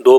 2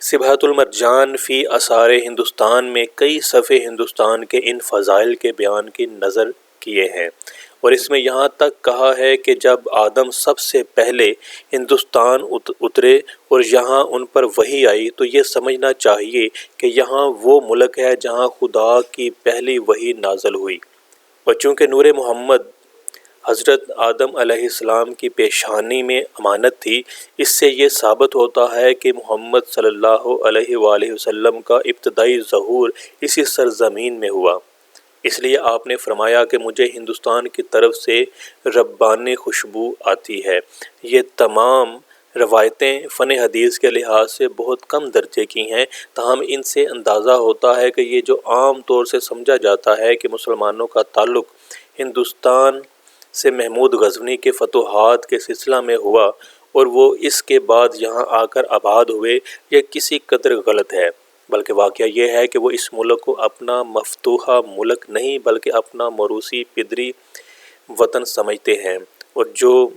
سبحۃ المرجان فی آثار ہندوستان میں کئی صفحے ہندوستان کے ان فضائل کے بیان کی نظر کیے ہیں، اور اس میں یہاں تک کہا ہے کہ جب آدم سب سے پہلے ہندوستان اترے اور یہاں ان پر وحی آئی تو یہ سمجھنا چاہیے کہ یہاں وہ ملک ہے جہاں خدا کی پہلی وحی نازل ہوئی، اور چونکہ نور محمد حضرت آدم علیہ السلام کی پیشانی میں امانت تھی، اس سے یہ ثابت ہوتا ہے کہ محمد صلی اللہ علیہ وآلہ وسلم کا ابتدائی ظہور اسی سرزمین میں ہوا۔ اس لیے آپ نے فرمایا کہ مجھے ہندوستان کی طرف سے ربانی خوشبو آتی ہے۔ یہ تمام روایتیں فن حدیث کے لحاظ سے بہت کم درجے کی ہیں، تاہم ان سے اندازہ ہوتا ہے کہ یہ جو عام طور سے سمجھا جاتا ہے کہ مسلمانوں کا تعلق ہندوستان سے محمود غزنوی کے فتوحات کے سلسلہ میں ہوا اور وہ اس کے بعد یہاں آ کر آباد ہوئے، یہ کسی قدر غلط ہے، بلکہ واقعہ یہ ہے کہ وہ اس ملک کو اپنا مفتوحہ ملک نہیں بلکہ اپنا موروثی پدری وطن سمجھتے ہیں، اور جو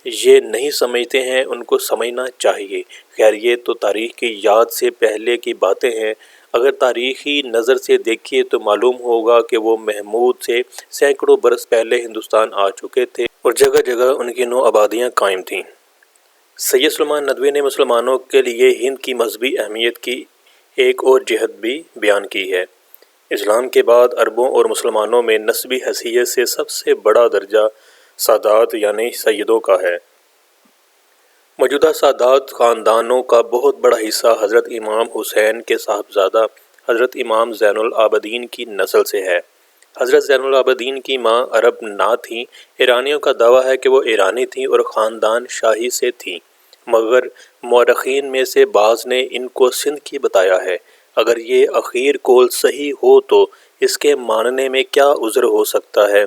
یہ نہیں سمجھتے ہیں ان کو سمجھنا چاہیے۔ خیر یہ تو تاریخ کی یاد سے پہلے کی باتیں ہیں، اگر تاریخی نظر سے دیکھیے تو معلوم ہوگا کہ وہ محمود سے سینکڑوں برس پہلے ہندوستان آ چکے تھے اور جگہ جگہ ان کی نو آبادیاں قائم تھیں۔ سید سلیمان ندوی نے مسلمانوں کے لیے ہند کی مذہبی اہمیت کی ایک اور جہت بھی بیان کی ہے۔ اسلام کے بعد عربوں اور مسلمانوں میں نسبی حیثیت سے سب سے بڑا درجہ سادات یعنی سیدوں کا ہے۔ موجودہ سادات خاندانوں کا بہت بڑا حصہ حضرت امام حسین کے صاحبزادہ حضرت امام زین العابدین کی نسل سے ہے۔ حضرت زین العابدین کی ماں عرب نہ تھیں، ایرانیوں کا دعویٰ ہے کہ وہ ایرانی تھیں اور خاندان شاہی سے تھیں، مگر مورخین میں سے بعض نے ان کو سندھ کی بتایا ہے۔ اگر یہ اخیر قول صحیح ہو تو اس کے ماننے میں کیا عذر ہو سکتا ہے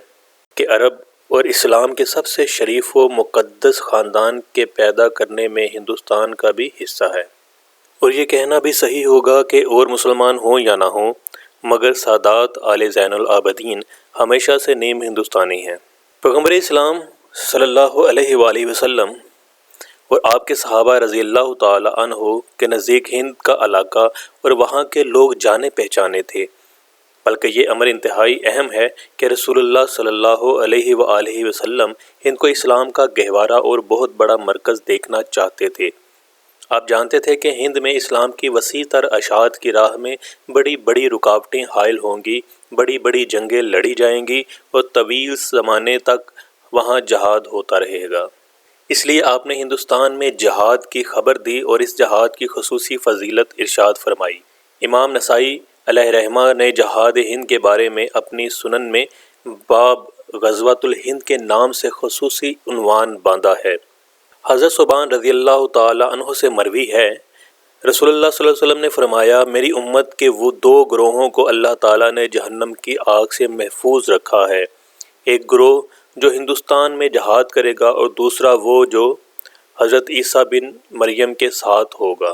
کہ عرب اور اسلام کے سب سے شریف و مقدس خاندان کے پیدا کرنے میں ہندوستان کا بھی حصہ ہے، اور یہ کہنا بھی صحیح ہوگا کہ اور مسلمان ہوں یا نہ ہوں مگر سادات آل زین العابدین ہمیشہ سے نیم ہندوستانی ہیں۔ پیغمبر اسلام صلی اللہ علیہ وآلہ وسلم اور آپ کے صحابہ رضی اللہ تعالی عنہ کے نزدیک ہند کا علاقہ اور وہاں کے لوگ جانے پہچانے تھے، بلکہ یہ امر انتہائی اہم ہے کہ رسول اللہ صلی اللہ علیہ وآلہ وسلم ہند کو اسلام کا گہوارہ اور بہت بڑا مرکز دیکھنا چاہتے تھے۔ آپ جانتے تھے کہ ہند میں اسلام کی وسیع تر اشاعت کی راہ میں بڑی بڑی رکاوٹیں حائل ہوں گی، بڑی بڑی جنگیں لڑی جائیں گی اور طویل زمانے تک وہاں جہاد ہوتا رہے گا۔ اس لیے آپ نے ہندوستان میں جہاد کی خبر دی اور اس جہاد کی خصوصی فضیلت ارشاد فرمائی۔ امام نسائی علیہ رحمہ نے جہاد ہند کے بارے میں اپنی سنن میں باب غزوۃ الہند کے نام سے خصوصی عنوان باندھا ہے۔ حضرت ثوبان رضی اللہ تعالی عنہ سے مروی ہے، رسول اللہ صلی اللہ علیہ وسلم نے فرمایا، میری امت کے وہ دو گروہوں کو اللہ تعالیٰ نے جہنم کی آگ سے محفوظ رکھا ہے، ایک گروہ جو ہندوستان میں جہاد کرے گا اور دوسرا وہ جو حضرت عیسیٰ بن مریم کے ساتھ ہوگا۔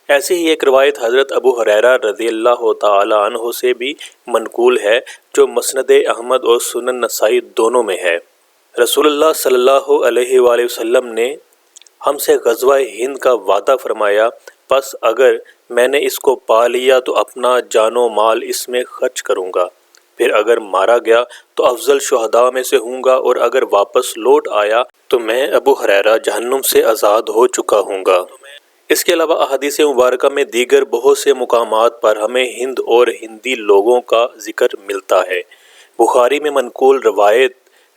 ایسی ہی ایک روایت حضرت ابو ہریرہ رضی اللہ تعالی عنہ سے بھی منقول ہے جو مسند احمد اور سنن نسائی دونوں میں ہے۔ رسول اللہ صلی اللہ علیہ وآلہ وسلم نے ہم سے غزوہ ہند کا وعدہ فرمایا، پس اگر میں نے اس کو پا لیا تو اپنا جان و مال اس میں خرچ کروں گا، پھر اگر مارا گیا تو افضل شہداء میں سے ہوں گا، اور اگر واپس لوٹ آیا تو میں ابو ہریرہ جہنم سے آزاد ہو چکا ہوں گا۔ اس کے علاوہ احادیث مبارکہ میں دیگر بہت سے مقامات پر ہمیں ہند اور ہندی لوگوں کا ذکر ملتا ہے۔ بخاری میں منقول روایت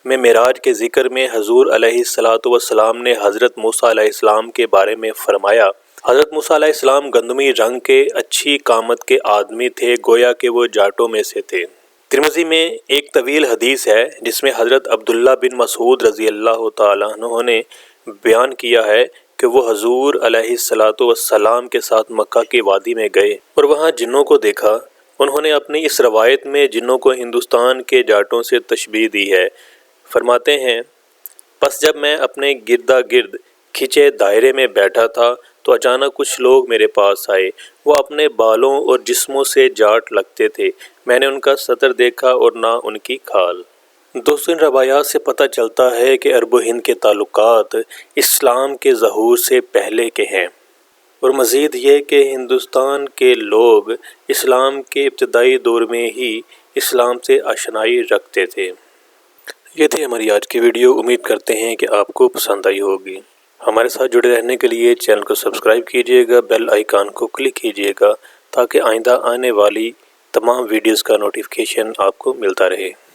میں معراج کے ذکر میں حضور علیہ الصلاۃ والسلام نے حضرت موسیٰ علیہ السلام کے بارے میں فرمایا، حضرت موسیٰ علیہ السلام گندمی رنگ کے اچھی قامت کے آدمی تھے، گویا کہ وہ جاٹوں میں سے تھے۔ ترمذی میں ایک طویل حدیث ہے جس میں حضرت عبداللہ بن مسعود رضی اللہ تعالیٰ عنہ نے بیان کیا ہے کہ وہ حضور علیہ الصلاۃ والسلام کے ساتھ مکہ کی وادی میں گئے اور وہاں جنوں کو دیکھا۔ انہوں نے اپنی اس روایت میں جنوں کو ہندوستان کے جاٹوں سے تشبیہ دی ہے۔ فرماتے ہیں، پس جب میں اپنے گردا گرد کھچے دائرے میں بیٹھا تھا تو اچانک کچھ لوگ میرے پاس آئے، وہ اپنے بالوں اور جسموں سے جاٹ لگتے تھے، میں نے ان کا سطر دیکھا اور نہ ان کی کھال۔ دوسری روایات سے پتہ چلتا ہے کہ عرب و ہند کے تعلقات اسلام کے ظہور سے پہلے کے ہیں۔ اور مزید یہ کہ ہندوستان کے لوگ اسلام کے ابتدائی دور میں ہی اسلام سے آشنائی رکھتے تھے۔ یہ تھی ہماری آج کی ویڈیو، امید کرتے ہیں کہ آپ کو پسند آئی ہوگی۔ ہمارے ساتھ جڑے رہنے کے لیے چینل کو سبسکرائب کیجیے گا، بیل آئیکن کو کلک کیجیے گا تاکہ آئندہ آنے والی تمام ویڈیوز کا نوٹیفیکیشن آپ کو ملتا رہے۔